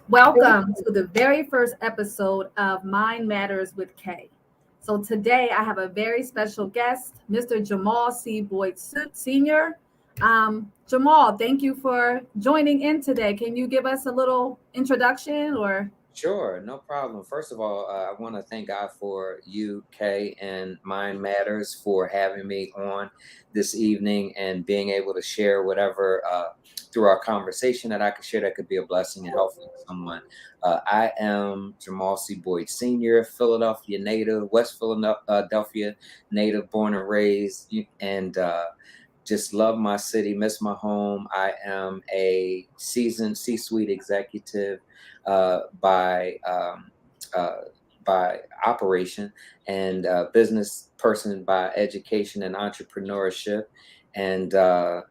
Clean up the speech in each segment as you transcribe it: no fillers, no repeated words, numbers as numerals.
Welcome to the very first episode of Mind Matters with Kay. So today I have a very special guest, Mr. Jamal C. Boyd Sr. Jamal, thank you for joining in today. Can you give us a little introduction or? Sure, no problem. First of all, I want to thank God for you, Kay, and Mind Matters for having me on this evening and being able to share whatever through our conversation that I could share that could be a blessing and helpful to someone. I am Jamal C. Boyd Sr., Philadelphia native, West Philadelphia native, born and raised, and just love my city, miss my home. I am a seasoned C-suite executive by operation and business person by education and entrepreneurship. And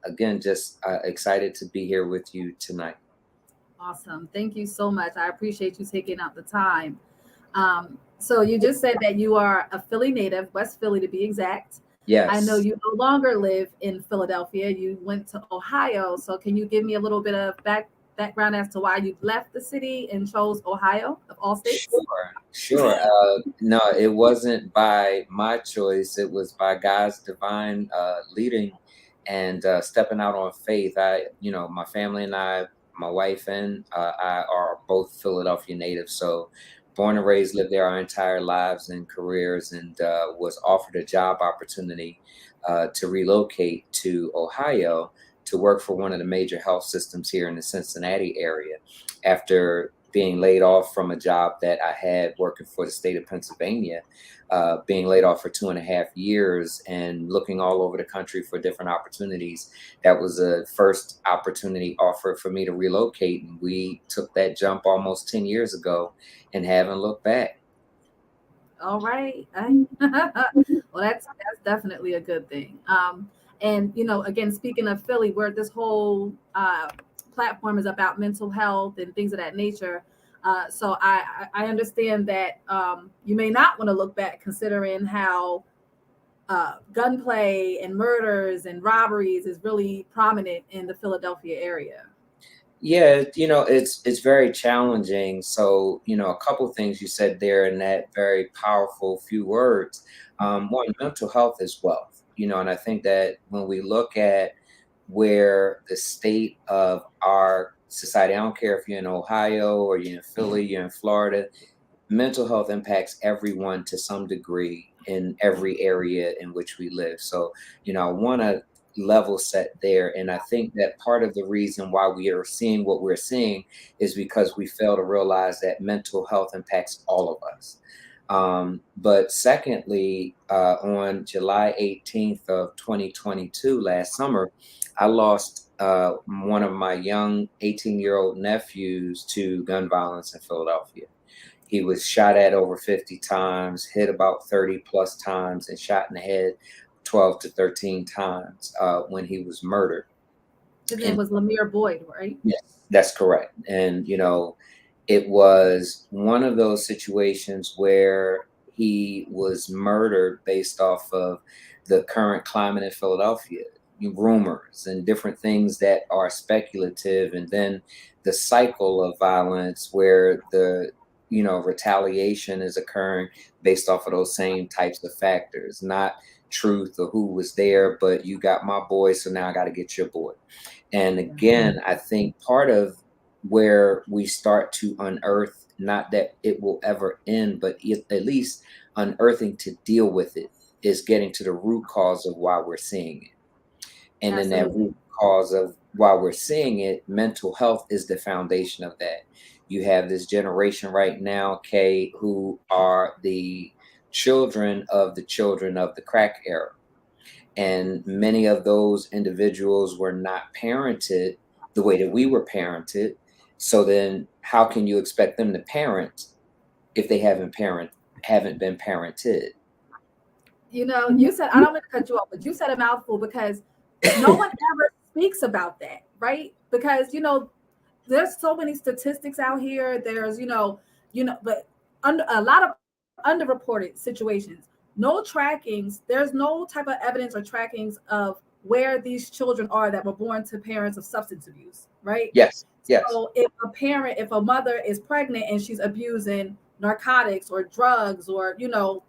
again, just excited to be here with you tonight. Awesome. Thank you so much. I appreciate you taking out the time. So you just said that you are a Philly native, West Philly to be exact. I know Yes. you no longer live in Philadelphia. You went to Ohio. So can you give me a little bit of background as to why you left the city and chose Ohio of all states? Sure. No, it wasn't by my choice. It was by God's divine leading and stepping out on faith. My family and I, my wife and I are both Philadelphia natives. So born and raised, lived there our entire lives and careers, and was offered a job opportunity to relocate to Ohio to work for one of the major health systems here in the Cincinnati area after being laid off from a job that I had working for the state of Pennsylvania, being laid off for 2.5 years and looking all over the country for different opportunities. That was a first opportunity offer for me to relocate. And we took that jump almost 10 years ago and haven't looked back. All right. Well, that's definitely a good thing. And again, speaking of Philly, where this whole platform is about mental health and things of that nature. So I understand that you may not want to look back, considering how gunplay and murders and robberies is really prominent in the Philadelphia area. Yeah, it's very challenging. So, a couple things you said there in that very powerful few words. One, mental health is wealth, and I think that when we look at where the state of our society, I don't care if you're in Ohio or you're in Philly, you're in Florida, mental health impacts everyone to some degree in every area in which we live. So, I want to level set there. And I think that part of the reason why we are seeing what we're seeing is because we fail to realize that mental health impacts all of us. But secondly, on July 18th of 2022, last summer, I lost one of my young 18-year-old nephews to gun violence in Philadelphia. He was shot at over 50 times, hit about 30 plus times, and shot in the head 12 to 13 times when he was murdered. His name And was Lemire Boyd, right? yes, that's correct. And, it was one of those situations where he was murdered based off of the current climate in Philadelphia, rumors and different things that are speculative, and then the cycle of violence where the retaliation is occurring based off of those same types of factors, not truth or who was there, but you got my boy, so now I got to get your boy. And again, I think part of where we start to unearth, not that it will ever end, but at least unearthing to deal with it, is getting to the root cause of why we're seeing it. And in that Absolutely. root cause of why we're seeing it, mental health is the foundation of that. You have this generation right now, Kay, who are the children of the crack era. And many of those individuals were not parented the way that we were parented. So then how can you expect them to parent if they haven't been parented? You said, I don't want to cut you off, but you said a mouthful because no one ever speaks about that, right? Because, there's so many statistics out here. There's, but a lot of underreported situations, no trackings. There's no type of evidence or trackings of where these children are that were born to parents of substance abuse, right? Yes. Yes. So if a mother is pregnant and she's abusing narcotics or drugs or,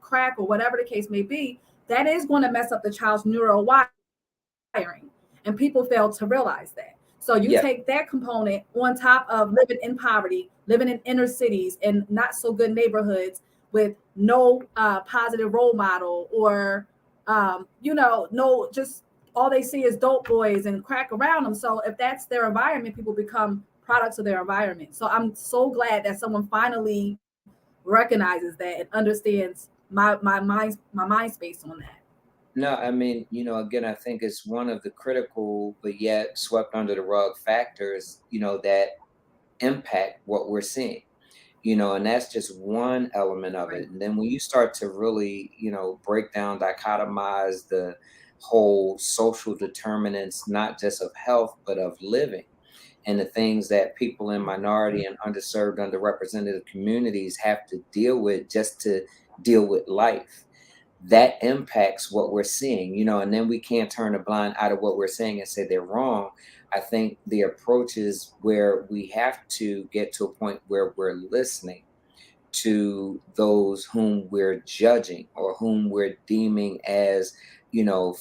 crack or whatever the case may be, that is going to mess up the child's neural wiring. And people fail to realize that. So you take that Yes. component on top of living in poverty, living in inner cities and not so good neighborhoods with no positive role model, or no, just all they see is dope boys and crack around them. So if that's their environment, people become products of their environment. So I'm so glad that someone finally recognizes that and understands my mind space on that. No, I mean, again, I think it's one of the critical but yet swept under the rug factors, that impact what we're seeing. And that's just one element of Right. it. And then when you start to really, break down, dichotomize the whole social determinants, not just of health, but of living, and the things that people in minority and underserved, underrepresented communities have to deal with just to deal with life, that impacts what we're seeing, and then we can't turn a blind eye to what we're saying and say they're wrong. I think the approach is where we have to get to a point where we're listening to those whom we're judging or whom we're deeming as,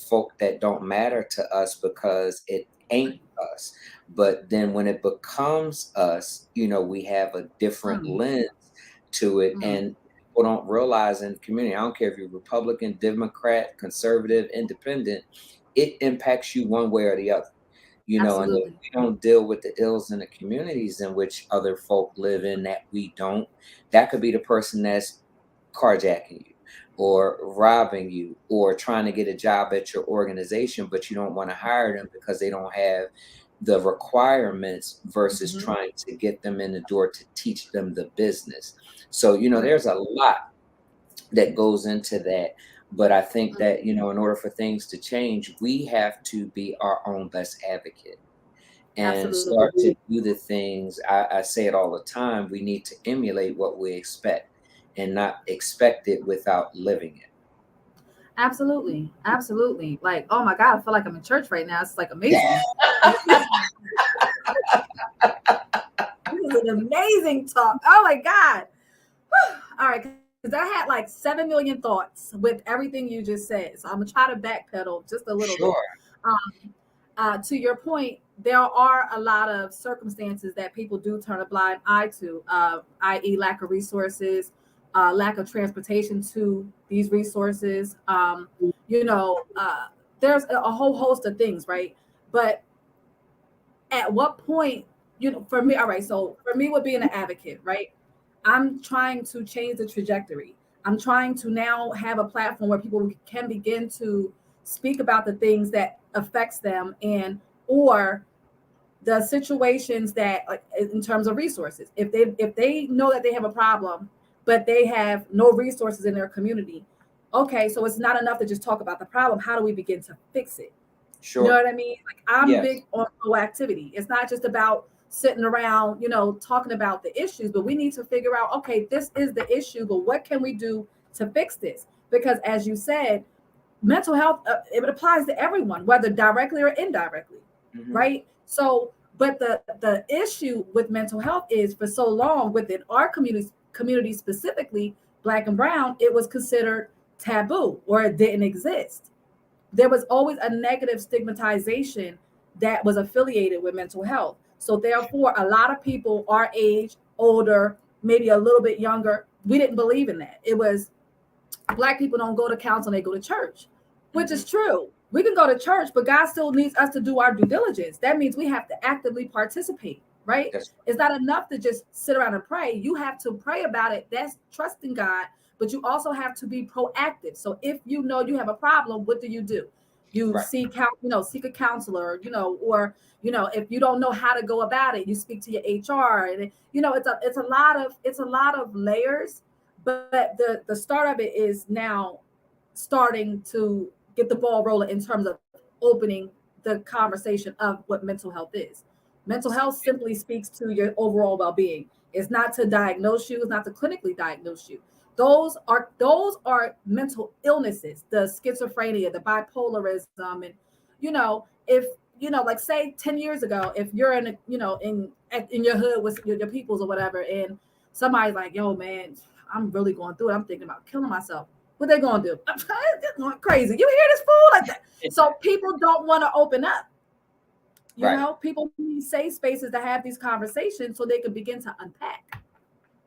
folk that don't matter to us because it ain't us. But then when it becomes us, we have a different Mm, lens to it. mm, And people don't realize in the community, I don't care if you're Republican, Democrat, conservative, independent, it impacts you one way or the other. And if absolutely. we don't deal with the ills in the communities in which other folk live in that we don't, that could be the person that's carjacking you or robbing you or trying to get a job at your organization, but you don't want to hire them because they don't have the requirements versus Hmm. trying to get them in the door to teach them the business. So, Right. there's a lot that goes into that. But I think Mm, that, in order for things to change, we have to be our own best advocate and absolutely. start to do the things. I say it all the time. We need to emulate what we expect and not expect it without living it. Absolutely. Absolutely. Like, oh my God, I feel like I'm in church right now. It's like amazing. This is an amazing talk. Oh my God. All right, because I had like 7 million thoughts with everything you just said. So I'm gonna try to backpedal just a little bit. Sure. Um, to your point, there are a lot of circumstances that people do turn a blind eye to, i.e., lack of resources, lack of transportation to these resources. There's a whole host of things, right? But at what point, for me, all right, so for me, with being an advocate, right? I'm trying to change the trajectory. I'm trying to now have a platform where people can begin to speak about the things that affects them, and or the situations that, like, in terms of resources, if they know that they have a problem but they have no resources in their community. Okay, so it's not enough to just talk about the problem. How do we begin to fix it? You know Sure. what I mean? Like, I'm Yes. big on proactivity. It's not just about sitting around, talking about the issues, but we need to figure out, okay, this is the issue, but what can we do to fix this? Because as you said, mental health, it applies to everyone, whether directly or indirectly, Hmm. right? So, but the issue with mental health is, for so long within our community specifically, Black and Brown, it was considered taboo, or it didn't exist. There was always a negative stigmatization that was affiliated with mental health. So therefore, a lot of people our age, older, maybe a little bit younger, we didn't believe in that. It was, Black people don't go to counseling, they go to church, which Hmm. is true. We can go to church, but God still needs us to do our due diligence. That means we have to actively participate, right? That's It's not enough to just sit around and pray. You have to pray about it. That's trusting God, but you also have to be proactive. So if you know you have a problem, what do? You right. seek out, seek a counselor, or if you don't know how to go about it, you speak to your HR. And it's a lot of layers, but the start of it is now starting to get the ball rolling in terms of opening the conversation of what mental health is. Mental health simply speaks to your overall well-being. It's not to diagnose you, it's not to clinically diagnose you. Those are mental illnesses, the schizophrenia, the bipolarism, and if like say 10 years ago, if you're in a, in your hood with your peoples or whatever, and somebody's like, yo man, I'm really going through it, I'm thinking about killing myself, what they gonna do? Going crazy, you hear this fool like that. So people don't want to open up. Right. People need safe spaces to have these conversations so they can begin to unpack.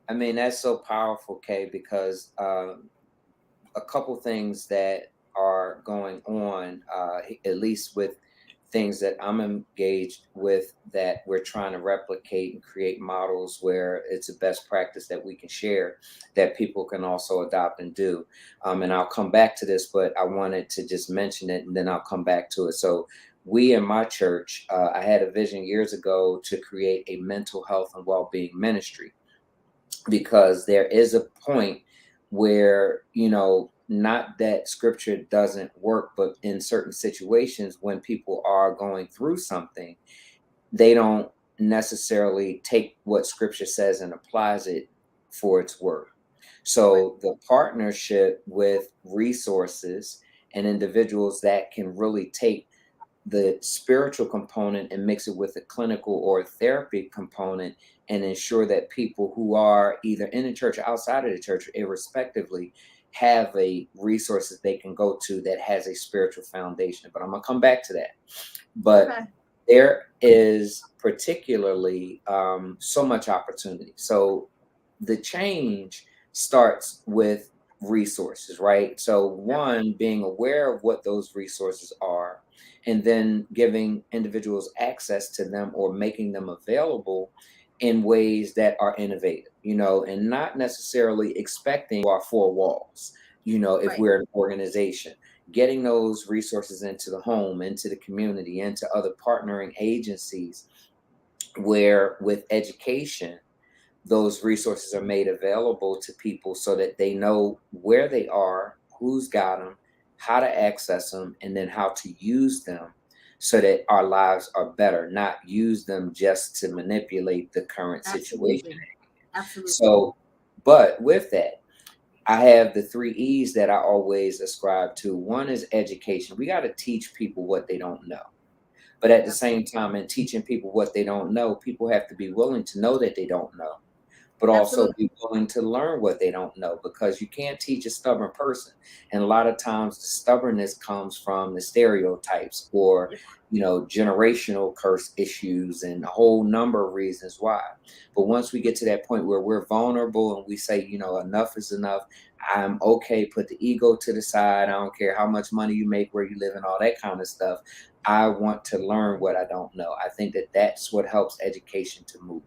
I mean, that's so powerful, Kay, because a couple things that are going on, at least with things that I'm engaged with, that we're trying to replicate and create models where it's a best practice that we can share, that people can also adopt and do. And I'll come back to this, but I wanted to just mention it and then I'll come back to it. So, we in my church, I had a vision years ago to create a mental health and well-being ministry, because there is a point where, not that scripture doesn't work, but in certain situations when people are going through something, they don't necessarily take what scripture says and applies it for its word. Right. So the partnership with resources and individuals that can really take the spiritual component and mix it with a clinical or therapy component, and ensure that people who are either in the church or outside of the church, irrespectively, have a resources they can go to that has a spiritual foundation. But I'm gonna come back to that. But Okay. there is particularly so much opportunity. So the change starts with resources, right? So Yep. one, being aware of what those resources are, and then giving individuals access to them or making them available in ways that are innovative, and not necessarily expecting our four walls, if Right. we're an organization, getting those resources into the home, into the community, into other partnering agencies, where with education, those resources are made available to people so that they know where they are, who's got them, how to access them, and then how to use them so that our lives are better, not use them just to manipulate the current situation. Absolutely. Absolutely. So, but with that, I have the three E's that I always ascribe to. One is education. We got to teach people what they don't know. But at the same Absolutely. time, in teaching people what they don't know, people have to be willing to know that they don't know, but also Absolutely. be willing to learn what they don't know, because you can't teach a stubborn person. And a lot of times the stubbornness comes from the stereotypes or, generational curse issues and a whole number of reasons why. But once we get to that point where we're vulnerable and we say, enough is enough, I'm okay, put the ego to the side. I don't care how much money you make, where you live, and all that kind of stuff. I want to learn what I don't know. I think that that's what helps education to move.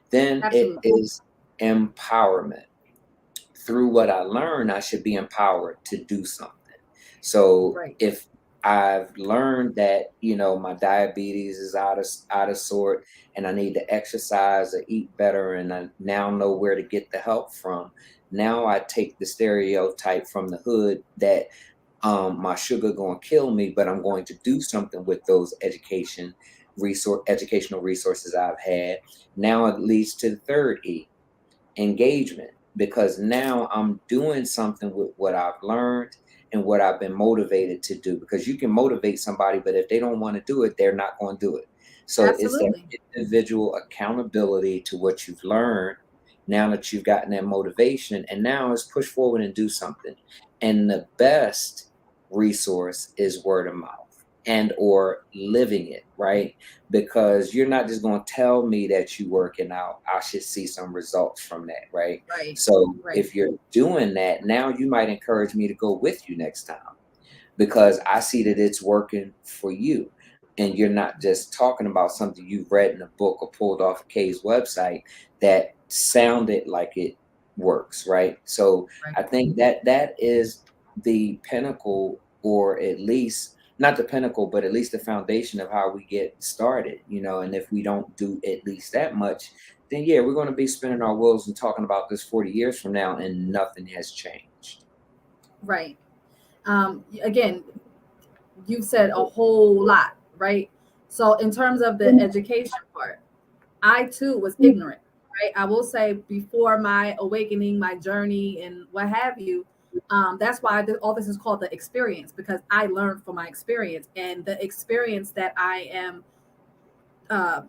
Then it Absolutely. is empowerment. Through what I learn, I should be empowered to do something. So Right. if I've learned that, my diabetes is out of sort and I need to exercise or eat better, and I now know where to get the help from. Now I take the stereotype from the hood that my sugar going to kill me, but I'm going to do something with those educational resources I've had. Now it leads to the third E, engagement, because now I'm doing something with what I've learned and what I've been motivated to do. Because you can motivate somebody, but if they don't want to do it, they're not going to do it. So it's that Absolutely. individual accountability to what you've learned, now that you've gotten that motivation, and now it's push forward and do something. And the best resource is word of mouth and or living it, right? Because you're not just going to tell me that you working out. I should see some results from that, right? Right. So Right. if you're doing that, now you might encourage me to go with you next time, because I see that it's working for you. And you're not just talking about something you've read in a book or pulled off Kay's website that sounded like it works, right? So Right. I think that that is the pinnacle, or at least not the pinnacle, but at least the foundation of how we get started, and if we don't do at least that much, then yeah, we're going to be spinning our wheels and talking about this 40 years from now and nothing has changed. Right. Again, you've said a whole lot, right? So in terms of the education part, I too was ignorant, right? I will say before my awakening, my journey, and what have you, That's why all this is called the experience, because I learned from my experience, and the experience that I am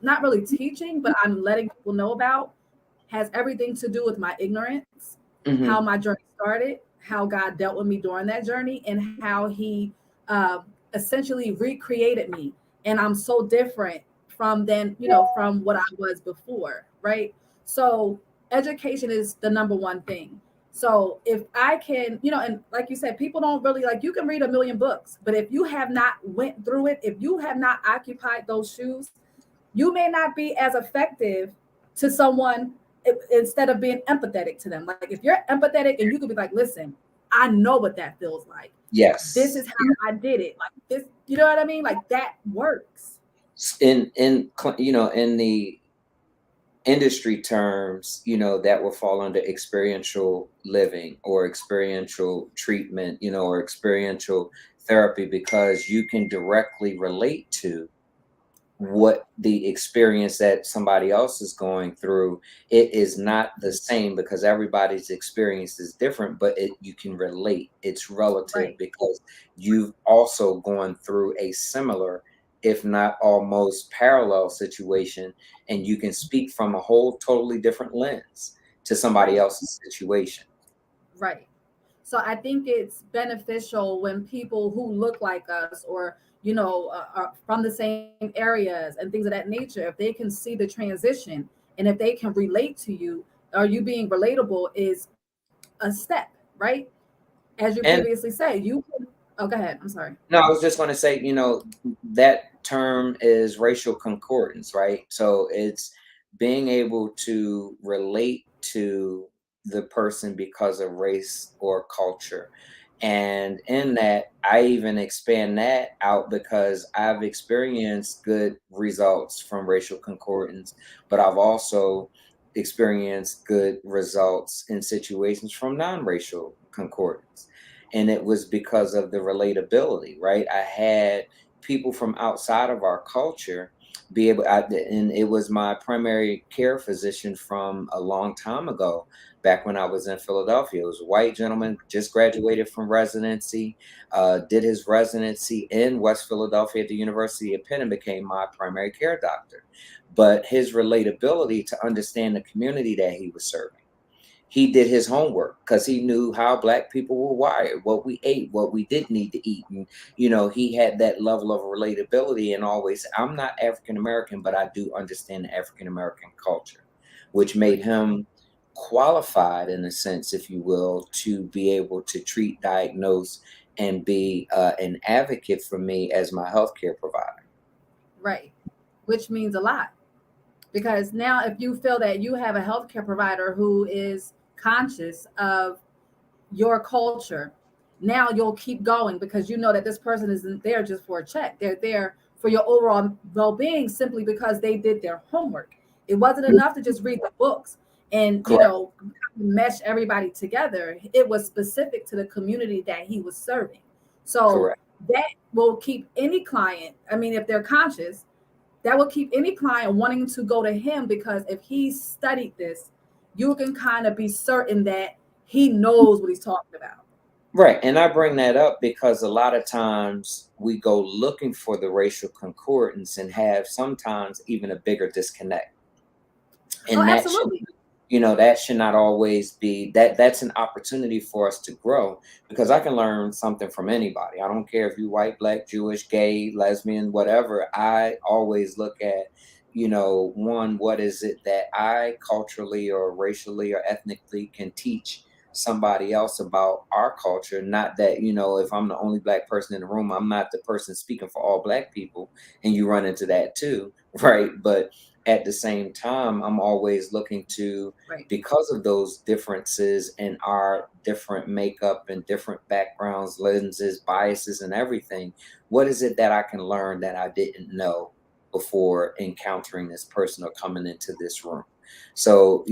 not really teaching, but I'm letting people know about has everything to do with my ignorance, how Hmm. my journey started, how God dealt with me during that journey, and how He uh, essentially recreated me. And I'm so different from then, from what I was before, right? So education is the number one thing. So if I can, and like you said, people don't really like, you can read a million books, but if you have not went through it, if you have not occupied those shoes, you may not be as effective to someone instead of being empathetic to them. Like if you're empathetic and you could be like, listen, I know what that feels like. This Yes. is how I did it. Like this, you know what I mean? Like that works. In the industry terms, that will fall under experiential living or experiential treatment, or experiential therapy, because you can directly relate to what the experience that somebody else is going through. It is not the same because everybody's experience is different, but you can relate. It's relative Right, because you've also gone through a similar, if not almost parallel situation, and you can speak from a whole totally different lens to somebody right, else's situation. right. So I think it's beneficial when people who look like us, or are from the same areas and things of that nature, if they can see the transition and if they can relate to you, or you being relatable is a step, right? As you And previously said, you can. Oh, go ahead. I'm sorry. no, I was just going to say, that term is racial concordance, right? So it's being able to relate to the person because of race or culture. And in that, I even expand that out because I've experienced good results from racial concordance, but I've also experienced good results in situations from non-racial concordance, and it was because of the relatability, right? I had people from outside of our culture and it was my primary care physician from a long time ago, back when I was in Philadelphia. It was a white gentleman, just graduated from residency, did his residency in West Philadelphia at the University of Penn, and became my primary care doctor. But his relatability to understand the community that he was serving, he did his homework because he knew how black people were wired, what we ate, what we didn't need to eat. And, he had that level of relatability, and always, I'm not African American, but I do understand the African American culture, which made Right, him qualified, in a sense, if you will, to be able to treat, diagnose, and be an advocate for me as my healthcare provider. right. Which means a lot, because now if you feel that you have a healthcare provider who is conscious of your culture, now you'll keep going because you know that this person isn't there just for a check. They're there for your overall well-being, simply because they did their homework. It wasn't enough to just read the books and Correct. mesh everybody together. It was specific to the community that he was serving. So Correct. that will keep any client, I mean, if they're conscious, that will keep any client wanting to go to him, because if he studied this, you can kind of be certain that he knows what he's talking about. Right. And I bring that up because a lot of times we go looking for the racial concordance and have sometimes even a bigger disconnect. Oh, And absolutely. that should not always be that. That's an opportunity for us to grow, because I can learn something from anybody. I don't care if you white, black, Jewish, gay, lesbian, whatever. I always look at, one, what is it that I culturally or racially or ethnically can teach somebody else about our culture. Not that, if I'm the only black person in the room, I'm not the person speaking for all black people, and you run into that too. Right? But at the same time, I'm always looking to, Right. because of those differences in our different makeup and different backgrounds, lenses, biases, and everything, what is it that I can learn that I didn't know before encountering this person or coming into this room? So,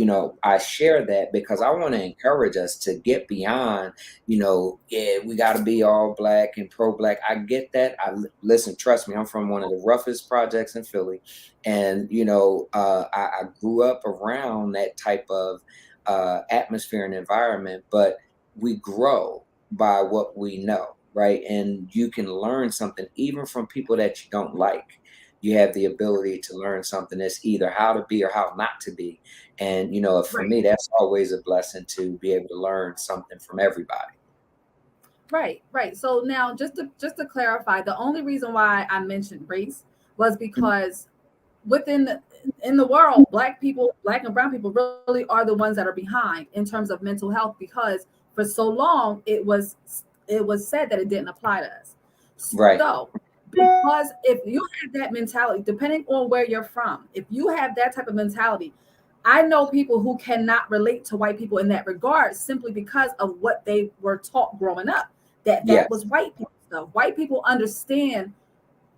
I share that because I want to encourage us to get beyond, yeah, we got to be all black and pro black. I get that. Listen, trust me, I'm from one of the roughest projects in Philly. And, I grew up around that type of atmosphere and environment. But we grow by what we know, right? And you can learn something even from people that you don't like. You have the ability to learn something that's either how to be or how not to be. And, for Right. me, that's always a blessing to be able to learn something from everybody. Right, right. So now, just to clarify, the only reason why I mentioned race was because within in the world, black people, black and brown people, really are the ones that are behind in terms of mental health, because for so long it was said that it didn't apply to us. Right. So, because if you have that mentality, depending on where you're from, if you have that type of mentality, I know people who cannot relate to white people in that regard simply because of what they were taught growing up. That was Yes. white people stuff. White people understand,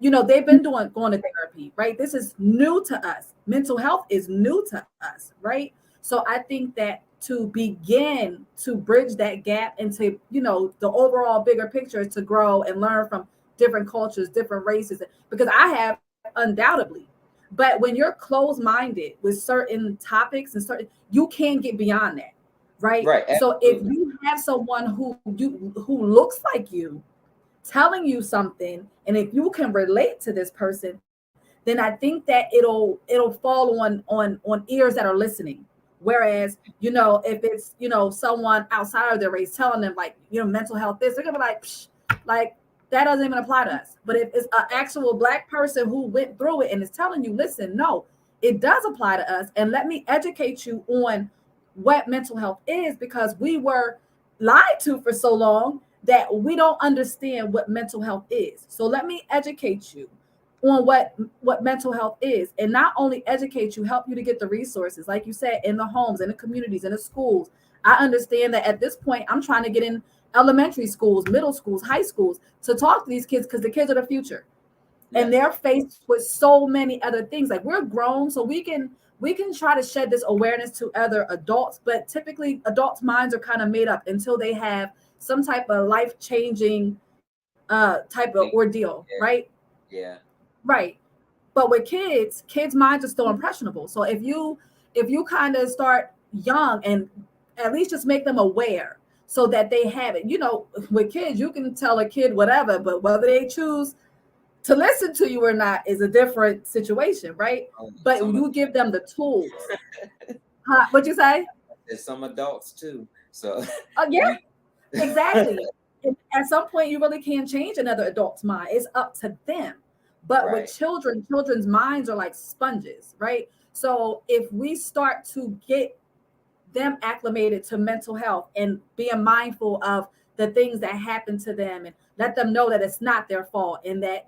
they've been doing going to therapy, right? This is new to us. Mental health is new to us, right? So I think that to begin to bridge that gap into, the overall bigger picture, to grow and learn from different cultures, different races, because I have undoubtedly. But when you're closed-minded with certain topics and certain, you can't get beyond that, right? Right. So if Absolutely. you have someone who looks like you telling you something, and if you can relate to this person, then I think that it'll fall on ears that are listening. Whereas, if it's, someone outside of their race telling them, like, mental health this, they're gonna be like, psh, like, that doesn't even apply to us. But if it's an actual black person who went through it and is telling you, listen, no, it does apply to us, and let me educate you on what mental health is, because we were lied to for so long that we don't understand what mental health is. So let me educate you on what mental health is, and not only educate you, help you to get the resources, like you said, in the homes, in the communities, in the schools. I understand that at this point I'm trying to get in elementary schools, middle schools, high schools, to talk to these kids, because the kids are the future, and they're Yes. faced with so many other things. Like, we're grown, so we can try to shed this awareness to other adults, but typically adults' minds are kind of made up until they have some type of life changing type of ordeal, right? Yeah. Yeah. Right. But with kids' minds are still impressionable. So if you kind of start young, and at least just make them aware, so that they have it. With kids, you can tell a kid whatever, but whether they choose to listen to you or not is a different situation, right? But Some you give them the tools. Huh? What you say? there's some adults too. So Yeah, you exactly. And at some point, you really can't change another adult's mind. It's up to them. But with right. children, children's minds are like sponges, right? So if we start to get them acclimated to mental health and being mindful of the things that happen to them, and let them know that it's not their fault, and that,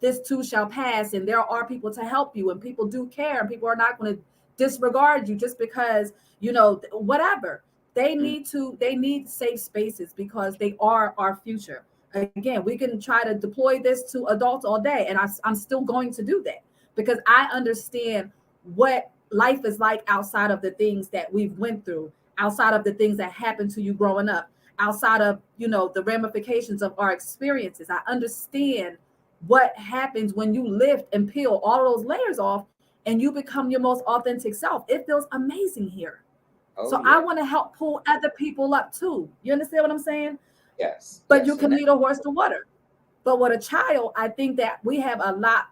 this too shall pass, and there are people to help you, and people do care, and people are not going to disregard you just because, whatever. They Mm. need safe spaces, because they are our future. Again, we can try to deploy this to adults all day, and I'm still going to do that, because I understand what life is like outside of the things that we've went through, outside of the things that happened to you growing up, outside of, the ramifications of our experiences. I understand what happens when you lift and peel all of those layers off, and you become your most authentic self. It feels amazing here. Oh So I yeah. want to help pull other people up too. You understand what I'm saying? Yes. But you Yes. can And that, lead a horse to water. But with a child, I think that we have a lot.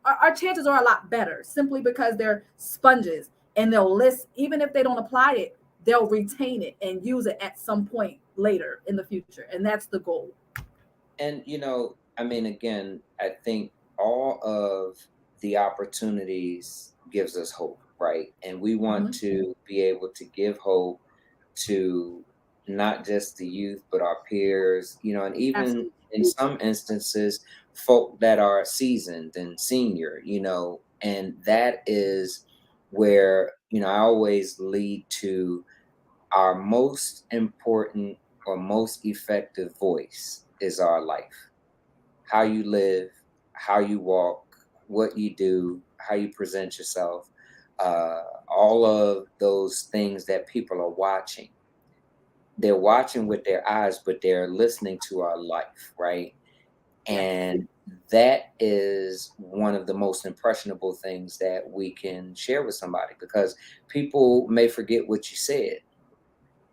Our chances are a lot better, simply because they're sponges, and they'll list, even if they don't apply it, they'll retain it and use it at some point later in the future. And that's the goal. and I mean, again, I think all of the opportunities gives us hope, right? And we want Mhm. to be able to give hope to not just the youth, but our peers, and even Absolutely. in some instances, folk that are seasoned and senior, and that is where, I always lead to our most important or most effective voice is our life. How you live, how you walk, what you do, how you present yourself, all of those things that people are watching. They're watching with their eyes, but they're listening to our life, right? Yes. And that is one of the most impressionable things that we can share with somebody, because people may forget what you said,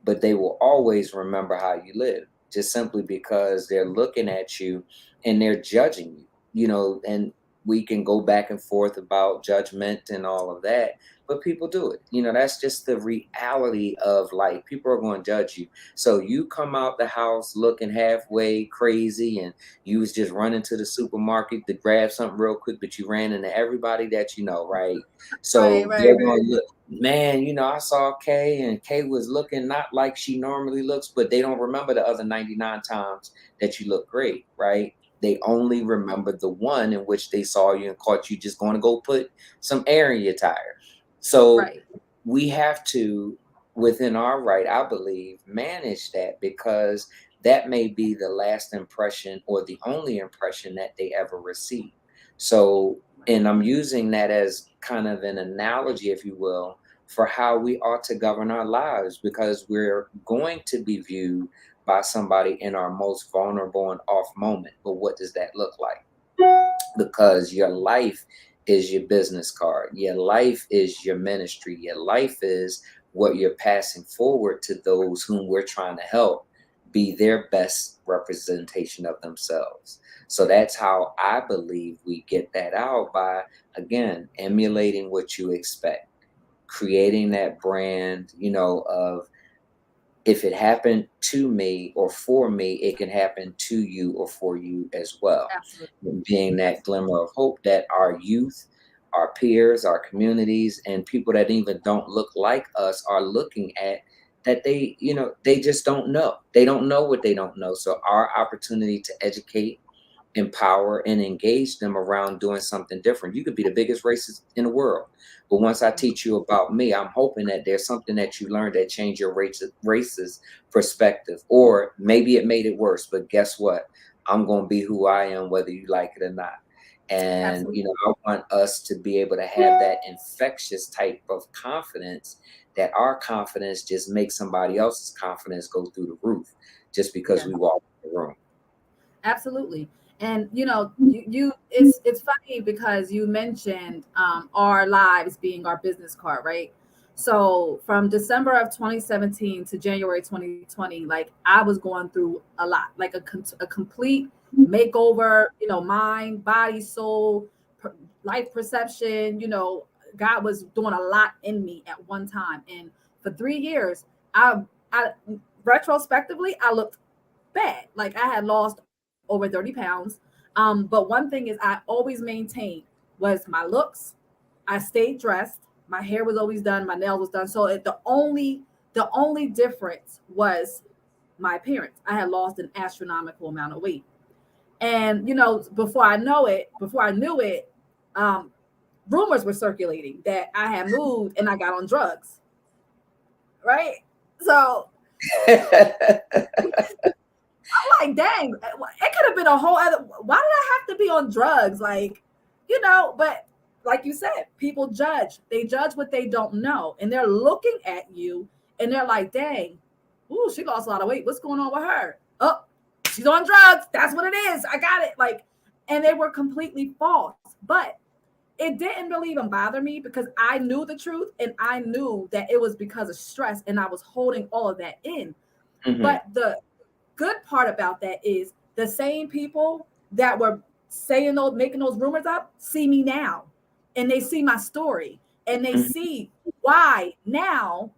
but they will always remember how you live, just simply because they're looking at you and they're judging you, and we can go back and forth about judgment and all of that, but people do it. That's just the reality of life. People are going to judge you. So you come out the house looking halfway crazy, and you was just running to the supermarket to grab something real quick, but you ran into everybody that you know, right? Right, So right, they're right. going to look, man, I saw Kay, and Kay was looking not like she normally looks, but they don't remember the other 99 times that you look great, right? They only remember the one in which they saw you and caught you just going to go put some air in your tire. So Right. we have to, within our right, I believe, manage that, because that may be the last impression or the only impression that they ever receive. So, and I'm using that as kind of an analogy, if you will, for how we ought to govern our lives, because we're going to be viewed by somebody in our most vulnerable and off moment. But what does that look like? Because your life is your business card. Your life is your ministry. Your life is what you're passing forward to those whom we're trying to help be their best representation of themselves. So that's how I believe we get that out, by, again, emulating what you expect, creating that brand, of, if it happened to me or for me, it can happen to you or for you as well. Absolutely. Being that glimmer of hope that our youth, our peers, our communities, and people that even don't look like us are looking at, that they just don't know. They don't know what they don't know. So our opportunity to educate, empower, and engage them around doing something different. You could be the biggest racist in the world, but once I teach you about me, I'm hoping that there's something that you learned that changed your racist perspective, or maybe it made it worse. But guess what? I'm going to be who I am, whether you like it or not. And Absolutely. I want us to be able to have that infectious type of confidence, that our confidence just makes somebody else's confidence go through the roof, just because Yeah. we walk in the room. Absolutely. And you it's funny because you mentioned our lives being our business card, right? So from December of 2017 to January 2020, like I was going through a lot, like a complete makeover, mind, body, soul, life perception. God was doing a lot in me at one time, and for 3 years, I retrospectively I looked bad. Like I had lost over 30 pounds. But one thing is I always maintained was my looks. I stayed dressed. My hair was always done. My nails was done. So the only difference was my appearance. I had lost an astronomical amount of weight. And before I knew it, um, rumors were circulating that I had moved and I got on drugs. Right. So I'm like, dang, it could have been a whole other. Why did I have to be on drugs? But like you said, people judge. They judge what they don't know, and they're looking at you, and they're like, dang, ooh, she lost a lot of weight. What's going on with her? Oh, she's on drugs. That's what it is. I got it. And they were completely false. But it didn't really even bother me because I knew the truth, and I knew that it was because of stress, and I was holding all of that in. Hmm. But the good part about that is the same people that were saying those, making those rumors up, see me now, and they see my story, and they Hmm. see why now,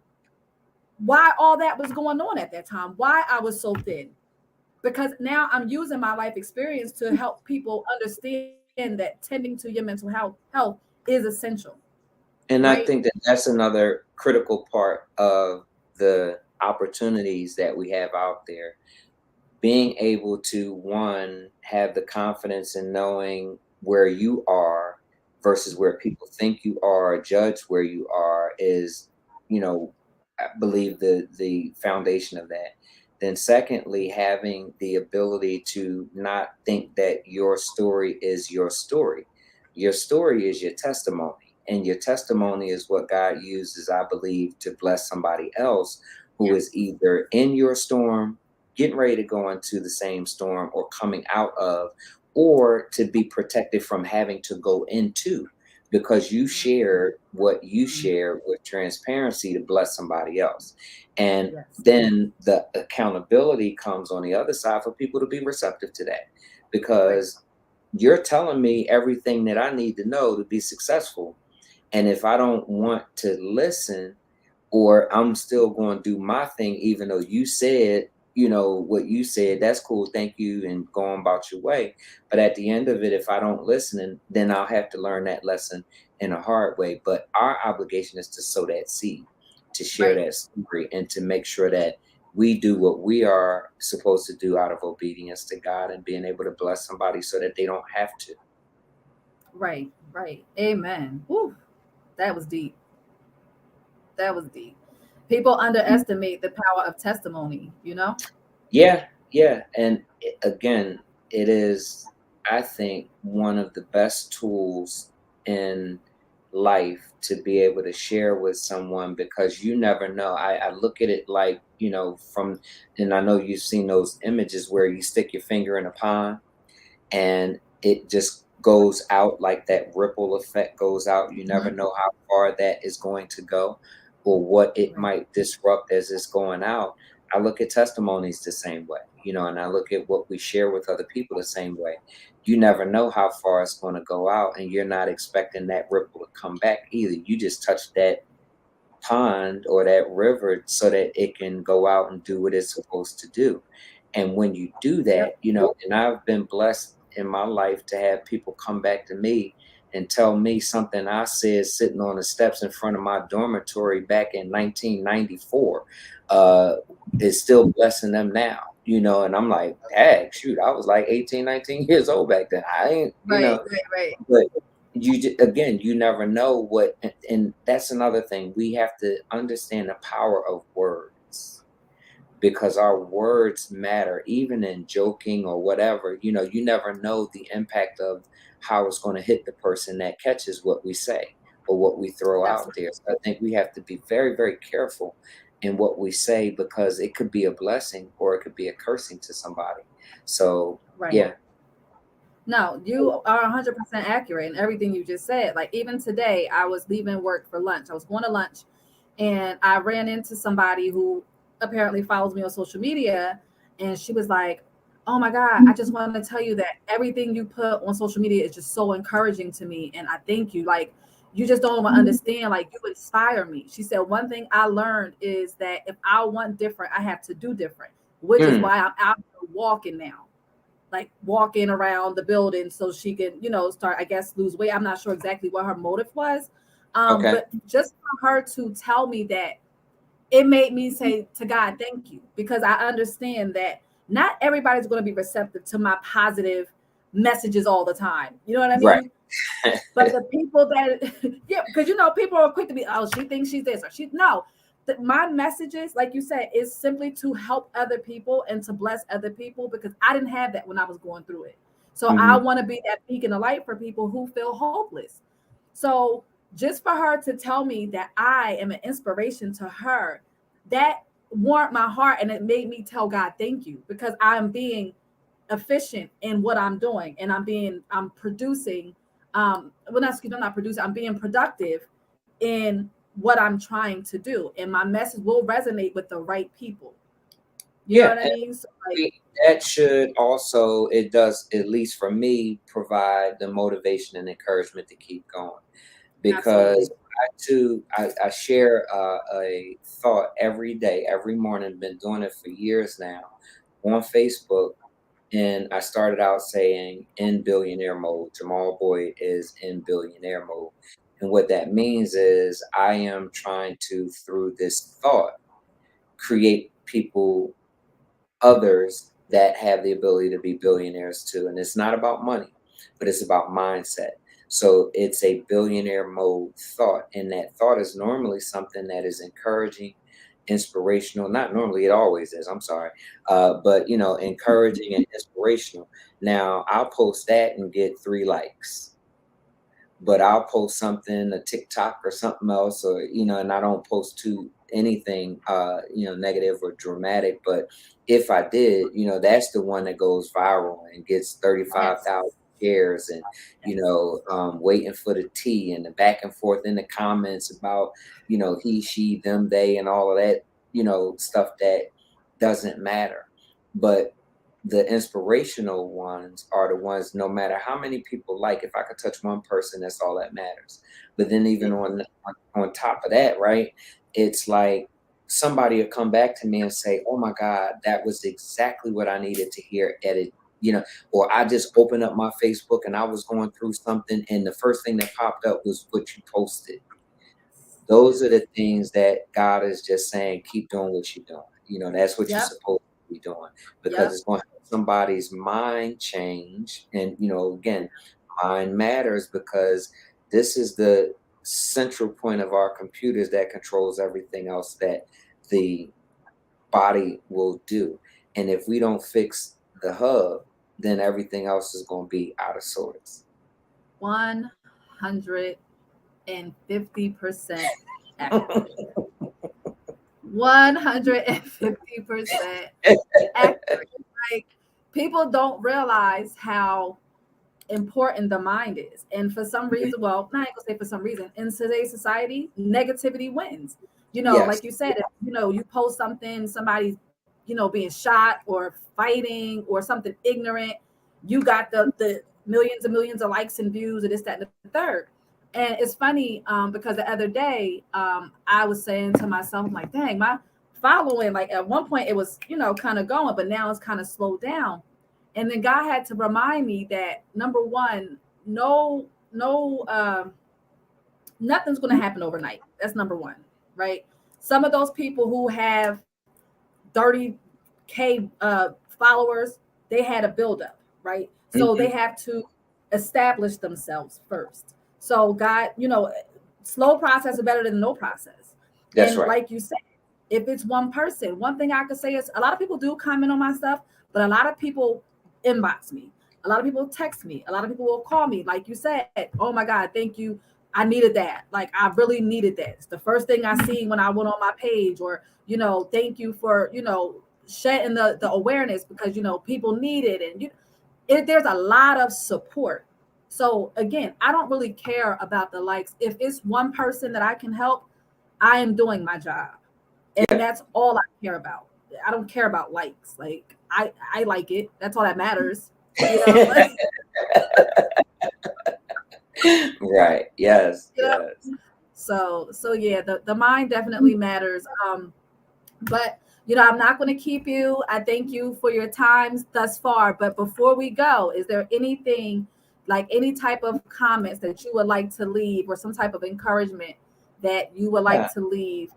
why all that was going on at that time, why I was so thin. Because now I'm using my life experience to help people understand that tending to your mental health is essential, And right? I think that that's another critical part of the opportunities that we have out there. Being able to, one, have the confidence in knowing where you are versus where people think you are, judge where you are, is, I believe, the foundation of that. Then secondly, having the ability to not think that your story is your story. Your story is your testimony, and your testimony is what God uses, I believe, to bless somebody else who is either in your storm, getting ready to go into the same storm, or coming out of, or to be protected from having to go into. because you Mhm. shared what you Mhm. shared with transparency to bless somebody else. And Yes. then the accountability comes on the other side for people to be receptive to that, Right. because you're telling me everything that I need to know to be successful. And if I don't want to listen, or I'm still going to do my thing, even though you said, what you said, that's cool, thank you, and go on about your way. But at the end of it, if I don't listen, then I'll have to learn that lesson in a hard way. But our obligation is to sow that seed, to share Right. that story, and to make sure that we do what we are supposed to do out of obedience to God and being able to bless somebody so that they don't have to. Right. Right. Amen. Whew, that was deep. That was deep. People underestimate the power of testimony, you know? Yeah, yeah, and again, it is, I think, one of the best tools in life to be able to share with someone, because you never know. I look at it like, and I know you've seen those images where you stick your finger in a pond and it just goes out, like that ripple effect goes out. You never Mhm. know how far that is going to go or what it Right. might disrupt as it's going out. I look at testimonies the same way, and I look at what we share with other people the same way. You never know how far it's going to go out, and you're not expecting that ripple to come back either. You just touch that pond or that river so that it can go out and do what it's supposed to do. And when you do Yep. that, and I've been blessed in my life to have people come back to me and tell me something I said sitting on the steps in front of my dormitory back in 1994, uh, is still blessing them now. And I'm like, heck, shoot, I was like 18, 19 years old back then. I ain't, Right. Right. Right. but again, you never know what, and that's another thing. We have to understand the power of words, because our words matter, even in joking or whatever. You never know the impact of how it's going to hit the person that catches what we say or what we throw out Absolutely. there. So I think we have to be very, very careful in what we say, because it could be a blessing or it could be a cursing to somebody. So Right. yeah. No, you are 100% accurate in everything you just said. Like, even today, I was leaving work for lunch. I was going to lunch and I ran into somebody who apparently follows me on social media. And she was like, "Oh my God, I just want to tell you that everything you put on social media is just so encouraging to me. And I thank you. Like, you just don't even understand. Like, you inspire me." She said, "One thing I learned is that if I want different, I have to do different, which is Mm, why I'm out here walking now, like walking around the building so she can, start, I guess, lose weight." I'm not sure exactly what her motive was. okay. But just for her to tell me that, it made me say to God, thank you, because I understand that not everybody's going to be receptive to my positive messages all the time. You know what I Right. mean? But the people that, yeah, because people are quick to be, oh, she thinks she's this, or she, no. My messages, like you said, is simply to help other people and to bless other people, because I didn't have that when I was going through it. So I Hmm. want to be that beacon of light for people who feel hopeless. So just for her to tell me that I am an inspiration to her, that warmed my heart, and it made me tell God thank you, because I'm being efficient in what I'm doing, and I'm producing, well, not, excuse me, I'm not producing, I'm being productive in what I'm trying to do, and my message will resonate with the right people. You know Yeah. what I mean? So, like, We That should also, it does, at least for me, provide the motivation and encouragement to keep going, because absolutely. I share a thought every day, every morning, been doing it for years now on Facebook. And I started out saying, in billionaire mode. Jamal Boyd is in billionaire mode. And what that means is I am trying to, through this thought, create people, others that have the ability to be billionaires too. And it's not about money, but it's about mindset. So it's a billionaire mode thought. And that thought is normally something that is encouraging, inspirational. Not normally, it always is. I'm sorry. But, encouraging and inspirational. Now, I'll post that and get 3 likes, but I'll post something, a TikTok or something else, or and I don't post to anything negative or dramatic. But if I did, that's the one that goes viral and gets Yes. 35,000 chairs and, Yes. waiting for the tea and the back and forth in the comments about, he, she, them, they, and all of that, stuff that doesn't matter. But the inspirational ones are the ones, no matter how many people, like, if I could touch one person, that's all that matters. But then even on top of that, right, it's like somebody will come back to me and say, "Oh my God, that was exactly what I needed to hear." Edit, or I just opened up my Facebook and I was going through something, and the first thing that popped up was what you posted. Those are the things that God is just saying, keep doing what you're doing. That's what you're Yep. supposed to be doing, because Yep. it's going to help somebody's mind change. And, again, mind matters, because this is the central point of our computers that controls everything else that the body will do. And if we don't fix the hub, then everything else is going to be out of sorts. 150% accurate. 150% accurate. Like, people don't realize how important the mind is. And for some reason, well, not gonna say for some reason, in today's society, negativity wins. Yes. Like you said, if, you post something, somebody's, being shot or fighting or something ignorant, you got the millions and millions of likes and views and this, that, and the third. And it's funny, because the other day, I was saying to myself, I'm like, dang, my following, like at one point it was, kind of going, but now it's kind of slowed down. And then God had to remind me that, number one, no, nothing's going to happen overnight. That's number one, right? Some of those people who have 30K followers, they had a buildup, right? So they Mhm. have to establish themselves first. So God, slow process is better than no process. That's And right. like you said, if it's one person, one thing I could say is, a lot of people do comment on my stuff, but a lot of people inbox me. A lot of people text me. A lot of people will call me. Like you said, oh my God, thank you. I needed that. Like, I really needed that. It's the first thing I see when I went on my page, or, thank you for, shedding the awareness, because, people need it. And there's a lot of support. So again, I don't really care about the likes. If it's one person that I can help, I am doing my job. And Yeah. that's all I care about. I don't care about likes. Like, I like it. That's all that matters. You know, Right. Yes. you know. Yes. So yeah, the mind definitely matters. But I'm not going to keep you. I thank you for your times thus far. But before we go, is there anything, like any type of comments that you would like to leave, or some type of encouragement that you would Yeah. like to leave?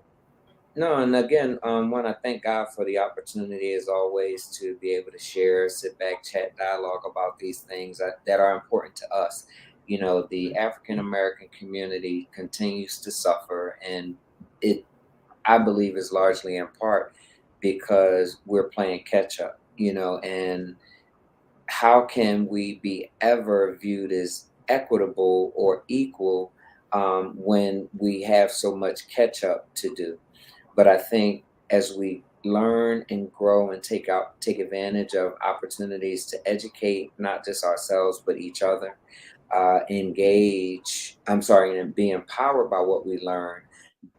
No, and again, want to thank God for the opportunity, as always, to be able to share, sit back, chat, dialogue about these things that are important to us. The African American community continues to suffer, and it, I believe, is largely in part because we're playing catch up. And how can we be ever viewed as equitable or equal, when we have so much catch up to do? But I think as we learn and grow and take advantage of opportunities to educate not just ourselves but each other, and be empowered by what we learn,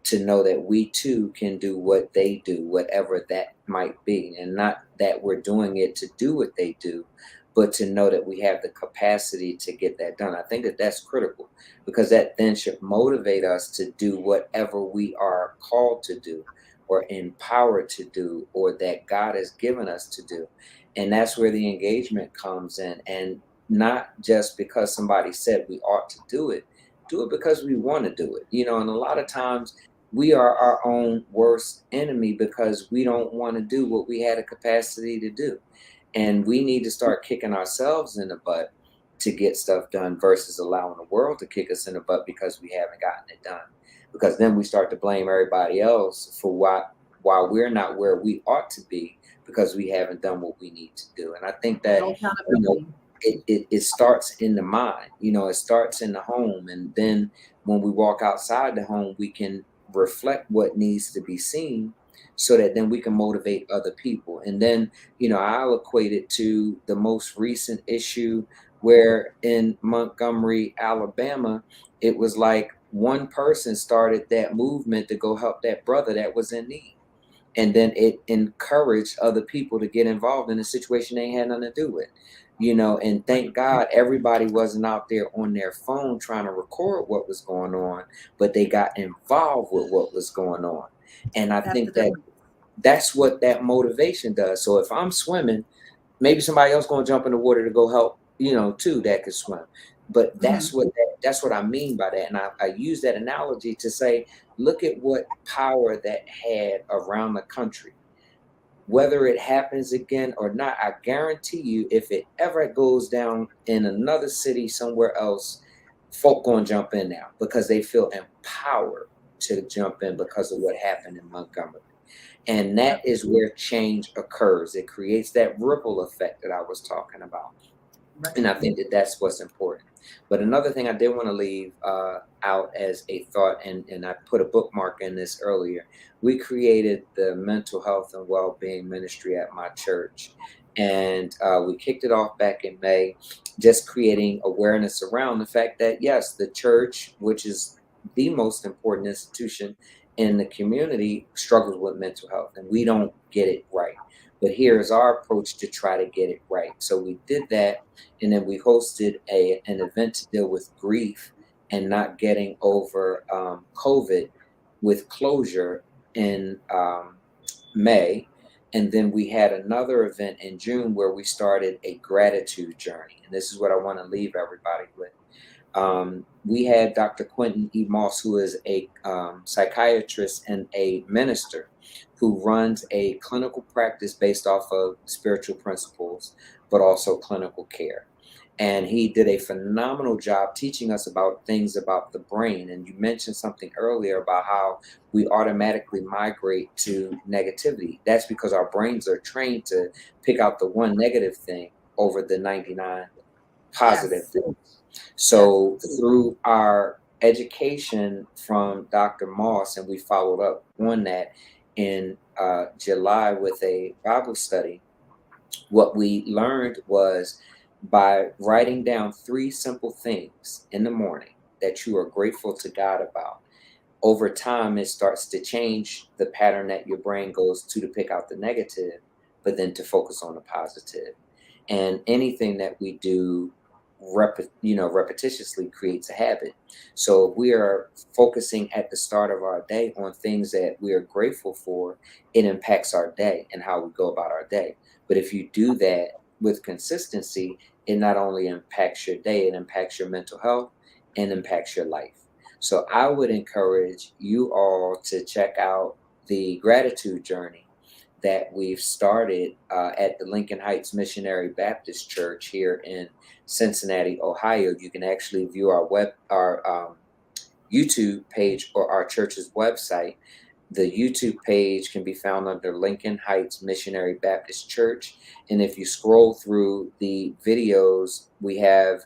to know that we too can do what they do, whatever that might be. And not that we're doing it to do what they do, but to know that we have the capacity to get that done. I think that that's critical, because that then should motivate us to do whatever we are called to do, or empowered to do, or that God has given us to do. And that's where the engagement comes in. And not just because somebody said we ought to do it because we want to do it. And a lot of times we are our own worst enemy, because we don't want to do what we had a capacity to do. And we need to start kicking ourselves in the butt to get stuff done, versus allowing the world to kick us in the butt because we haven't gotten it done. Because then we start to blame everybody else for why we're not where we ought to be, because we haven't done what we need to do. And I think that, No you know, accountability. it starts in the mind. It starts in the home. And then when we walk outside the home, we can reflect what needs to be seen, so that then we can motivate other people. And then, I'll equate it to the most recent issue where in Montgomery, Alabama, it was like one person started that movement to go help that brother that was in need. And then it encouraged other people to get involved in a situation they had nothing to do with. And thank God everybody wasn't out there on their phone trying to record what was going on, but they got involved with what was going on. And I That's the think that difference. that's what that motivation does. So if I'm swimming, maybe somebody else gonna jump in the water to go help, too, that could swim. But Hmm. that's what I mean by that. And I use that analogy to say, look at what power that had around the country. Whether it happens again or not, I guarantee you, if it ever goes down in another city somewhere else, folk gonna jump in now because they feel empowered to jump in because of what happened in Montgomery. And that Yep. is where change occurs. It creates that ripple effect that I was talking about. Right. And I think that that's what's important. But another thing I did want to leave out as a thought, and I put a bookmark in this earlier. We created the mental health and well-being ministry at my church, and we kicked it off back in May, just creating awareness around the fact that yes, the church, which is the most important institution in the community, struggles with mental health, and we don't get it right. But here is our approach to try to get it right. So we did that, and then we hosted an event to deal with grief and not getting over COVID with closure in May. And then we had another event in June where we started a gratitude journey. And this is what I want to leave everybody with. We had Dr. Quentin E. Moss, who is a psychiatrist and a minister who runs a clinical practice based off of spiritual principles, but also clinical care. And he did a phenomenal job teaching us about things about the brain. And you mentioned something earlier about how we automatically migrate to negativity. That's because our brains are trained to pick out the one negative thing over the 99 positive Yes. things. Yes. So through our education from Dr. Moss, and we followed up on that in July with a Bible study, what we learned was by writing down three simple things in the morning that you are grateful to God about, over time it starts to change the pattern that your brain goes to pick out the negative, but then to focus on the positive. And anything that we do repetitiously creates a habit. So if we are focusing at the start of our day on things that we are grateful for, it impacts our day and how we go about our day. But if you do that with consistency, it not only impacts your day, it impacts your mental health and impacts your life. So I would encourage you all to check out the gratitude journey that we've started at the Lincoln Heights Missionary Baptist Church here in Cincinnati, Ohio. You can actually view our YouTube page or our church's website. The YouTube page can be found under Lincoln Heights Missionary Baptist Church. And if you scroll through the videos, we have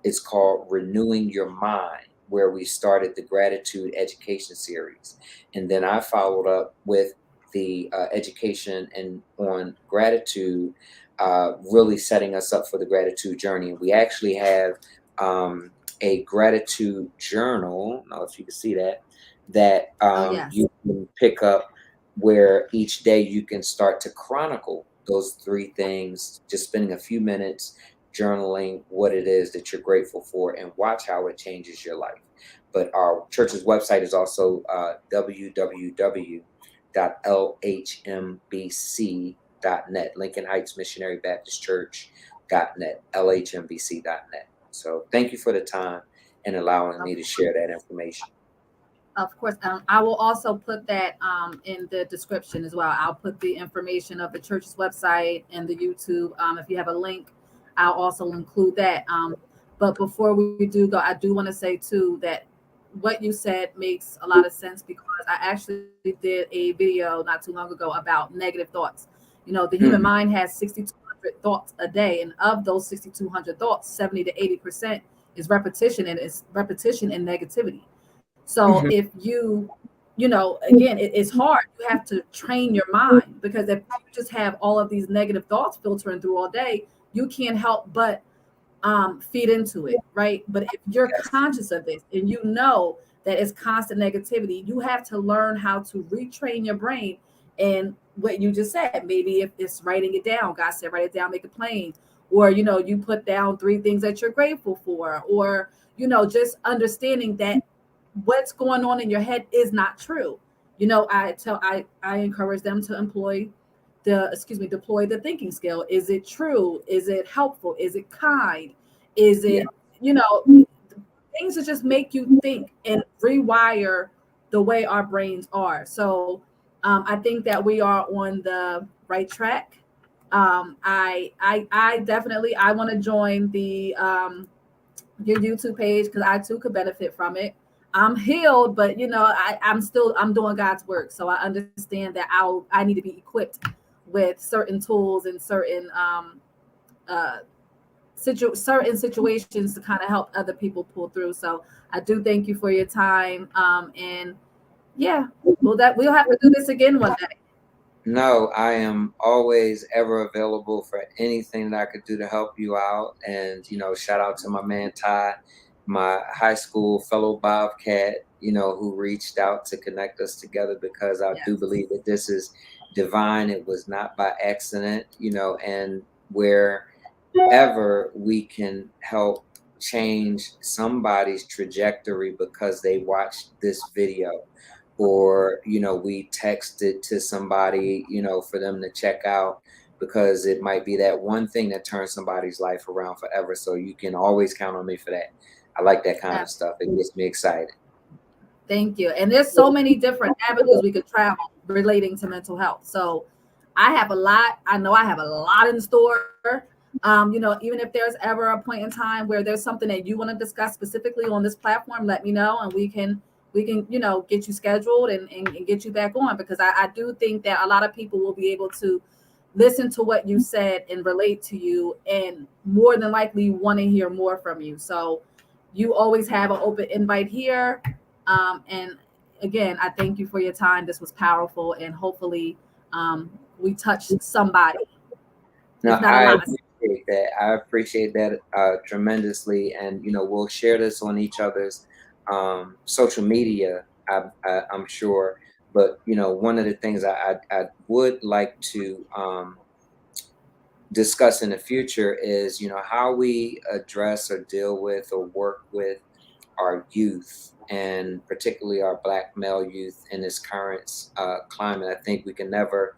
it's called Renewing Your Mind, where we started the gratitude education series. And then I followed up with the education and on gratitude, really setting us up for the gratitude journey. And we actually have a gratitude journal. I don't know if you can see that, that Oh, yes. you can pick up, where each day you can start to chronicle those three things, just spending a few minutes journaling what it is that you're grateful for and watch how it changes your life. But our church's website is also www.lhmbc.net, Lincoln Heights Missionary Baptist Church.net, lhmbc.net. So thank you for the time and allowing Of me to share that information. Of course, I will also put that in the description as well. I'll put the information of the church's website and the YouTube. If you have a link, I'll also include that. But before we do go, I do want to say too that what you said makes a lot of sense because I actually did a video not too long ago about negative thoughts. The human Mhm. mind has 6,200 thoughts a day, and of those 6,200 thoughts, 70 to 80% is repetition, and it's repetition and negativity. So Mhm. if again, it's hard. You have to train your mind because if you just have all of these negative thoughts filtering through all day, you can't help but feed into it, right? But if you're Yes. conscious of this and you know that it's constant negativity, you have to learn how to retrain your brain. And what you just said, maybe if it's writing it down, God said, write it down, make it plain. Or, you put down three things that you're grateful for, or, just understanding that what's going on in your head is not true. I encourage them to deploy the thinking scale. Is it true? Is it helpful? Is it kind? Is Yeah. it, things that just make you think and rewire the way our brains are. So I think that we are on the right track. I definitely I want to join the your YouTube page because I too could benefit from it. I'm healed, but I'm doing God's work. So I understand that I need to be equipped with certain tools and uh, certain situations to kind of help other people pull through. So I do thank you for your time. And yeah, we'll have to do this again one day. No, I am always ever available for anything that I could do to help you out. And, shout out to my man Ty, my high school fellow Bobcat, who reached out to connect us together because I do Yes, believe that this is divine. It was not by accident, and wherever we can help change somebody's trajectory because they watched this video, or we texted to somebody, for them to check out, because it might be that one thing that turns somebody's life around forever. So you can always count on me for that. I like that kind of stuff. It gets me excited. thank you. And there's so many different avenues we could travel relating to mental health. So I have a lot. I know I have a lot in store. Even if there's ever a point in time where there's something that you want to discuss specifically on this platform, let me know and we can get you scheduled and get you back on, because I do think that a lot of people will be able to listen to what you said and relate to you, and more than likely want to hear more from you. So you always have an open invite here. And again, I thank you for your time. This was powerful, and hopefully we touched somebody, No, if not a I lot. appreciate that. I appreciate that tremendously, and we'll share this on each other's social media. I'm sure, but one of the things I would like to discuss in the future is how we address or deal with or work with our youth, and particularly our Black male youth in this current climate. I think we can never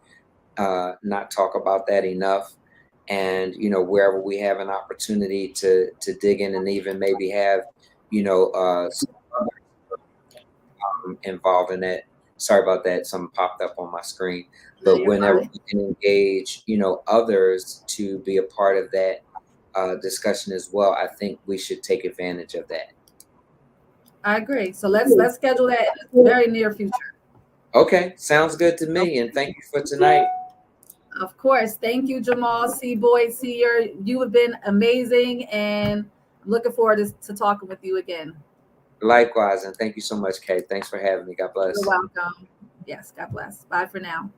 not talk about that enough. And wherever we have an opportunity to dig in, and even maybe have some involved in that. Sorry about that. Something popped up on my screen. No, But you're whenever fine. we can engage, others to be a part of that discussion as well, I think we should take advantage of that. I agree. So let's schedule that in the very near future. Okay, sounds good to me. And thank you for tonight. Of course. Thank you, Jamal C. Boyd Sr. You have been amazing, and I'm looking forward to talking with you again. Likewise, and thank you so much, Kate. Thanks for having me. God You're bless. welcome. Yes, God bless. Bye for now.